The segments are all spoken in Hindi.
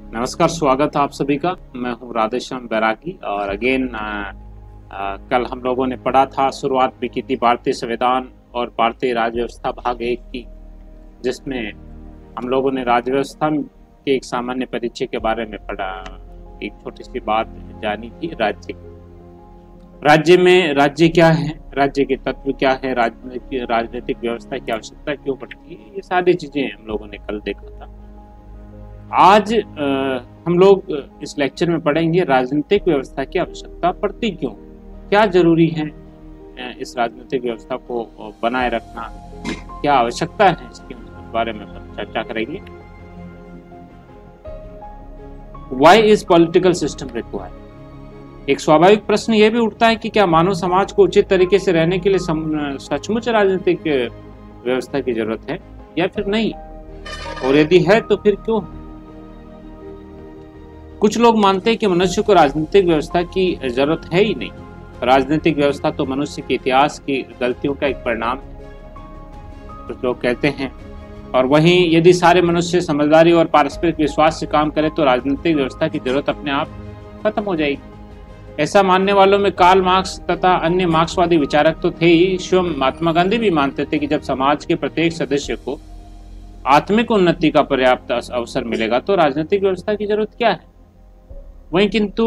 नमस्कार, स्वागत है आप सभी का। मैं हूं राधेश्याम बैरागी और अगेन कल हम लोगों ने पढ़ा था, शुरुआत भी की थी भारतीय संविधान और भारतीय राज्य व्यवस्था भाग 1 की, जिसमें हम लोगों ने राज्य व्यवस्था के एक सामान्य परिचय के बारे में पढ़ा। एक छोटी सी बात जानी थी राज्य में राज्य क्या है, राज्य के तत्व क्या है, राजनीतिक व्यवस्था की आवश्यकता क्यों पड़ती है, ये सारी चीजें हम लोगों ने कल देखा था। आज हम लोग इस लेक्चर में पढ़ेंगे राजनीतिक व्यवस्था की आवश्यकता पड़ती क्यों, क्या जरूरी है इस राजनीतिक व्यवस्था को बनाए रखना, क्या आवश्यकता है इसके बारे में चर्चा करेंगे। Why is political system required? एक स्वाभाविक प्रश्न यह भी उठता है कि क्या मानव समाज को उचित तरीके से रहने के लिए सचमुच राजनीतिक व्यवस्था की जरूरत है या फिर नहीं, और यदि है तो फिर क्यों। कुछ लोग मानते हैं कि मनुष्य को राजनीतिक व्यवस्था की जरूरत है ही नहीं। राजनीतिक व्यवस्था तो मनुष्य के इतिहास की गलतियों का एक परिणाम है, कुछ लोग कहते हैं। और वहीं यदि सारे मनुष्य समझदारी और पारस्परिक विश्वास से काम करें तो राजनीतिक व्यवस्था की जरूरत अपने आप खत्म हो जाएगी। ऐसा मानने वालों में कार्ल मार्क्स तथा अन्य मार्क्सवादी विचारक तो थे ही, स्वयं महात्मा गांधी भी मानते थे कि जब समाज के प्रत्येक सदस्य को आत्मिक उन्नति का पर्याप्त अवसर मिलेगा तो राजनीतिक व्यवस्था की जरूरत क्या है। वहीं किंतु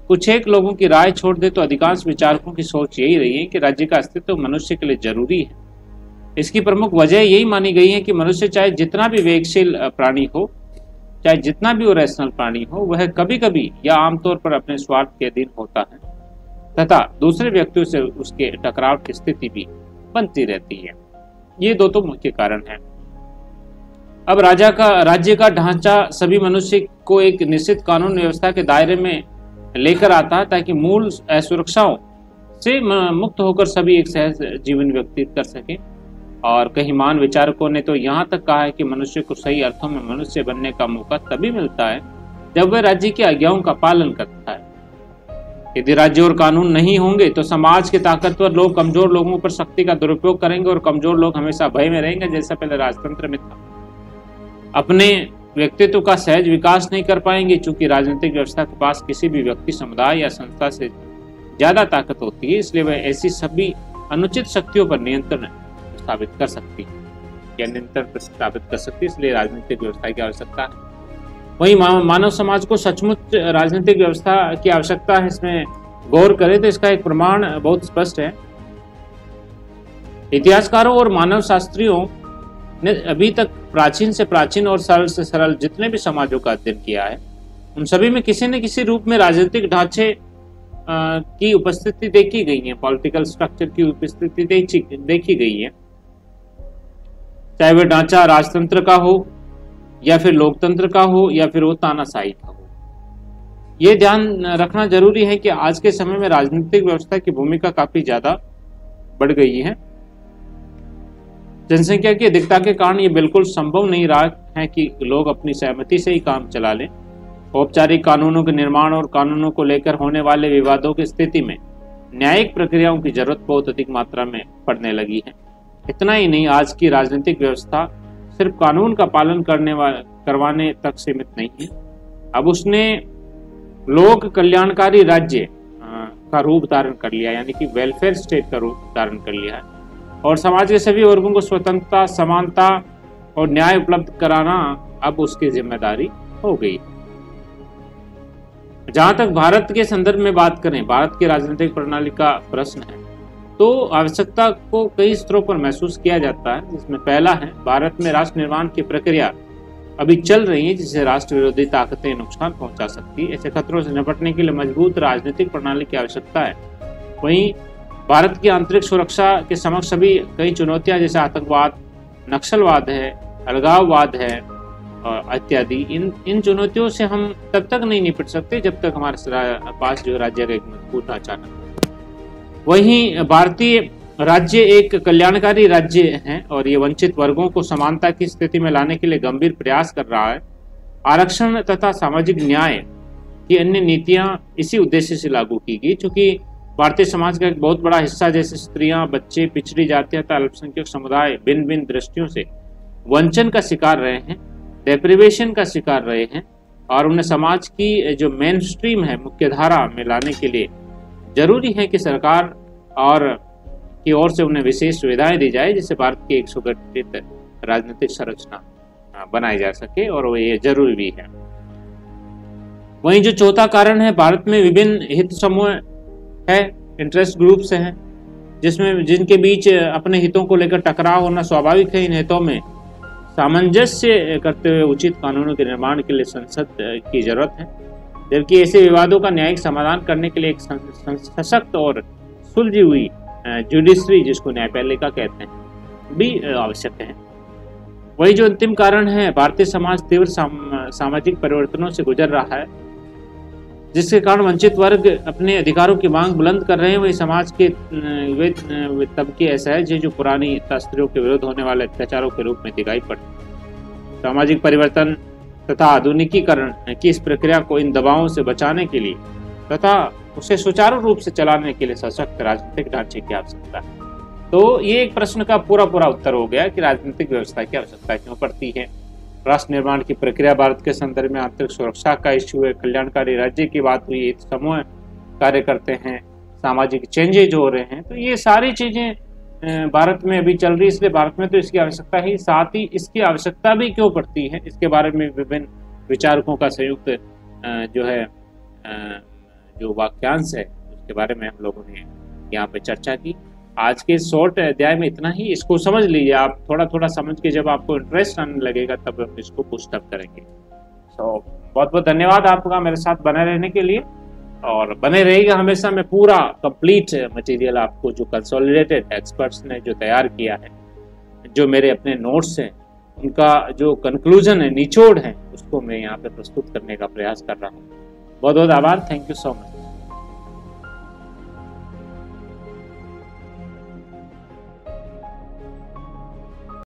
कुछ एक लोगों की राय छोड़ दे तो अधिकांश विचारकों की सोच यही रही है कि राज्य का अस्तित्व मनुष्य के लिए जरूरी है। इसकी प्रमुख वजह यही मानी गई है कि मनुष्य चाहे जितना भी वेगशील प्राणी हो, चाहे जितना भी वो रैशनल प्राणी हो, वह कभी कभी या आमतौर पर अपने स्वार्थ के अधीन होता है तथा दूसरे व्यक्तियों से उसके टकराव की स्थिति भी बनती रहती है। ये दो तो मुख्य कारण है। अब राज्य का ढांचा सभी मनुष्य को एक निश्चित कानून व्यवस्था के दायरे में लेकर आता है ताकि मूल असुरक्षाओं से मुक्त होकर सभी एक सहज जीवन व्यतीत कर सके। और कई महान विचारकों ने तो यहाँ तक कहा है कि मनुष्य को सही अर्थों में मनुष्य बनने का मौका तभी मिलता है जब वह राज्य की आज्ञाओं का पालन करता है। यदि राज्य और कानून नहीं होंगे तो समाज के ताकतवर लोग कमजोर लोगों पर शक्ति का दुरुपयोग करेंगे और कमजोर लोग हमेशा भय में रहेंगे, जैसा पहले राजतंत्र में था। अपने व्यक्तित्व का सहज विकास नहीं कर पाएंगे, चूंकि राजनीतिक व्यवस्था के पास किसी भी व्यक्ति, समुदाय या संस्था से ज्यादा ताकत होती है, इसलिए वह ऐसी सभी अनुचित शक्तियों पर नियंत्रण स्थापित कर सकती है या नियंत्रण स्थापित कर सकती है। इसलिए राजनीतिक व्यवस्था की आवश्यकता है। वहीं मानव समाज को सचमुच राजनीतिक व्यवस्था की आवश्यकता है, इसमें गौर करें तो इसका एक प्रमाण बहुत स्पष्ट है। इतिहासकारों और मानव शास्त्रियों ने अभी तक प्राचीन से प्राचीन और सरल से सरल जितने भी समाजों का अध्ययन किया है, उन सभी में किसी न किसी रूप में राजनीतिक ढांचे की उपस्थिति देखी गई है, पॉलिटिकल स्ट्रक्चर की उपस्थिति देखी गई है। चाहे वह ढांचा राजतंत्र का हो या फिर लोकतंत्र का हो या फिर वो तानाशाही का हो। ये ध्यान रखना जरूरी है कि आज के समय में राजनीतिक व्यवस्था की भूमिका काफी ज्यादा बढ़ गई है। जनसंख्या की अधिकता के कारण ये बिल्कुल संभव नहीं रहा है कि लोग अपनी सहमति से ही काम चला लें। औपचारिक कानूनों के निर्माण और कानूनों को लेकर होने वाले विवादों की स्थिति में न्यायिक प्रक्रियाओं की जरूरत बहुत अधिक मात्रा में पड़ने लगी है। इतना ही नहीं, आज की राजनीतिक व्यवस्था सिर्फ कानून का पालन करवाने तक सीमित नहीं है। अब उसने लोक कल्याणकारी राज्य का रूप धारण कर लिया, यानी कि वेलफेयर स्टेट का रूप धारण कर लिया है, और समाज के सभी वर्गों को स्वतंत्रता, समानता और न्याय उपलब्ध कराना अब उसकी जिम्मेदारी हो गई। जहां तक भारत के संदर्भ में बात करें, भारत की राजनीतिक प्रणाली का प्रश्न है, तो आवश्यकता को कई स्तरों पर महसूस किया जाता है, जिसमें पहला है भारत में राष्ट्र निर्माण की प्रक्रिया अभी चल रही है, जिससे राष्ट्र विरोधी ताकतें नुकसान पहुंचा सकती है। ऐसे खतरों से निपटने के लिए मजबूत राजनीतिक प्रणाली की आवश्यकता है। वहीं भारत की आंतरिक सुरक्षा के समक्ष सभी कई चुनौतियां, जैसे आतंकवाद, नक्सलवाद है, अलगाववाद है और इत्यादि, इन चुनौतियों से हम तब तक नहीं निपट सकते जब तक हमारे पास जो राज्य का एक मजबूत ढांचा न। वहीं भारतीय राज्य एक कल्याणकारी राज्य है और ये वंचित वर्गों को समानता की स्थिति में लाने के लिए गंभीर प्रयास कर रहा है। आरक्षण तथा सामाजिक न्याय की अन्य नीतियां इसी उद्देश्य से लागू की गई। चूंकि भारतीय समाज का एक बहुत बड़ा हिस्सा, जैसे स्त्रियां, बच्चे, पिछड़ी जातियां तथा अल्पसंख्यक समुदाय भिन्न भिन्न दृष्टियों से वंचन का शिकार रहे हैं, डेप्रिवेशन का शिकार रहे हैं, और उन्हें समाज की जो मेन स्ट्रीम है, मुख्य धारा में लाने के लिए जरूरी है कि सरकार और की ओर से उन्हें विशेष सुविधाएं दी जाए, जिससे भारत की एक सुगठित राजनीतिक संरचना बनाई जा सके, और वो ये जरूरी भी है। वहीं जो चौथा कारण है, भारत में विभिन्न हित समूह है, इंटरेस्ट ग्रुप्स हैं, जिनके बीच अपने हितों को लेकर टकराव होना स्वाभाविक है। इन हितों में सामंजस्य करते हुए उचित कानूनों के निर्माण के लिए संसद की जरूरत है, जबकि ऐसे विवादों का न्यायिक समाधान करने के लिए एक सशक्त और सुलझी हुई जुडिशरी, जिसको न्यायपालिका कहते हैं, भी आवश्यक है। वही जो अंतिम कारण है, भारतीय समाज तीव्र सामाजिक परिवर्तनों से गुजर रहा है, जिसके कारण वंचित वर्ग अपने अधिकारों की मांग बुलंद कर रहे हैं। वही समाज के वे तबके ऐसा है जो पुरानी स्त्रियों के विरुद्ध होने वाले अत्याचारों के रूप में दिखाई पड़ते। सामाजिक परिवर्तन तथा आधुनिकीकरण की इस प्रक्रिया को इन दबावों से बचाने के लिए तथा उसे सुचारू रूप से चलाने के लिए सशक्त राजनीतिक ढांचे की आवश्यकता है। तो ये एक प्रश्न का पूरा उत्तर हो गया कि राजनीतिक व्यवस्था की आवश्यकता क्यों पड़ती है। राष्ट्र निर्माण की प्रक्रिया भारत के संदर्भ में आंतरिक सुरक्षा का इश्यू है, कल्याणकारी राज्य की बात हुई, हित समूह कार्य करते हैं, सामाजिक चेंजेज हो रहे हैं, तो ये सारी चीजें भारत में अभी चल रही है, इसलिए भारत में तो इसकी आवश्यकता ही, साथ ही इसकी आवश्यकता भी क्यों पड़ती है, इसके बारे में विभिन्न विचारकों का संयुक्त जो है जो वाक्यांश है, उसके बारे में हम लोगों ने यहाँ पे चर्चा की। आज के शॉर्ट अध्याय में इतना ही। इसको समझ लीजिए आप, थोड़ा समझ के जब आपको इंटरेस्ट आने लगेगा तब हम इसको पुस्ट अप करेंगे। बहुत बहुत धन्यवाद आपका मेरे साथ बने रहने के लिए, और बने रहेगा हमेशा। मैं पूरा कंप्लीट मटेरियल आपको, जो कंसोलिडेटेड एक्सपर्ट्स ने जो तैयार किया है, जो मेरे अपने नोट्स हैं, उनका जो कंक्लूजन है, निचोड़ है, उसको मैं यहाँ पे प्रस्तुत करने का प्रयास कर रहा हूँ। बहुत बहुत आभार। Thank you so much.